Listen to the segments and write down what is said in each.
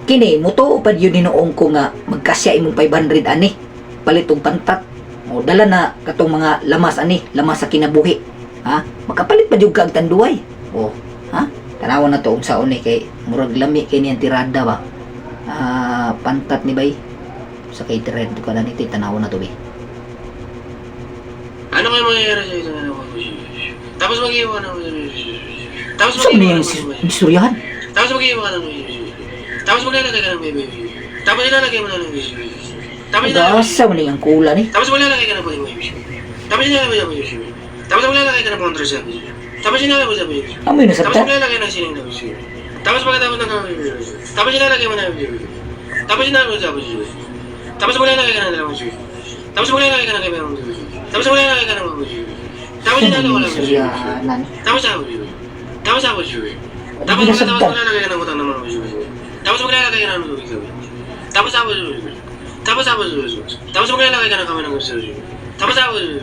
Kini, muto pa yun ninuong ko nga magkasya imong 500 ani. Palitong pantat. O dala na katong mga lamas ani, lamas sa kinabuhi. Ha? Makapalit pa jud ka og tanduay. O, ha? Tanawan na to unsaon ni kay murag lami kay niyang tirada ba. Pantat ni bay. Sa kay red ko na nito tanawan na to bay. Ano kayo mangyayari sa isang ano? Tapos mag-iwan ako. Tapos Saan niya yung istoryahan? Tapos mag-iwan ako. Tapos maglalagay ka ng baby. Tapos ilalagay mo na ng baby. Tapos Gasa mo na yung kula ni. Tapos maglalagay ka ng baby. Tapos ilalagay mo sa baby. Tapos maglalagay ka ng kontra sa baby. Tapos ilalagay mo sa baby. Amoy na Tapos sabta. maglalagay ng sining na baby. Tapos pagkatapos ng baby. Tapos ilalagay mo na baby. Tapos ilalagay mo sa baby. Tapos maglalagay ka ng dalawang baby. Tapos maglalagay ka ng kamerang baby. Tapos maglalagay ka ng baby. Tapos ilalagay mo lang baby. Istoryahanan. Tapos ako baby. Tapos ako baby. Tapos maglalagay ka ng utang ng mga baby. Tapos maglalagay ka ng baby. Tapos ako baby. Tapos ako baby. Tapos maglalagay ka ng kamay ng baby. Tapos ako baby.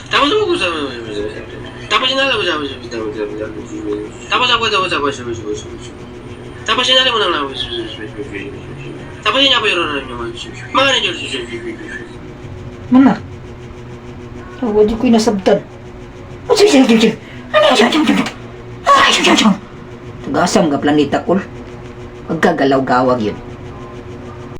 Tapos ako baby. Tapos sinala mo sa baby. Tapos ako baby. Tapos sinala mo lang baby. Tapos sinabi yun na yung mga nandiyo sa Mana? Tawad yung ko'y nasabtan. Sige. Ano yung Ay, Tagasam ka planeta kul. Pagkagalaw-gawag yun.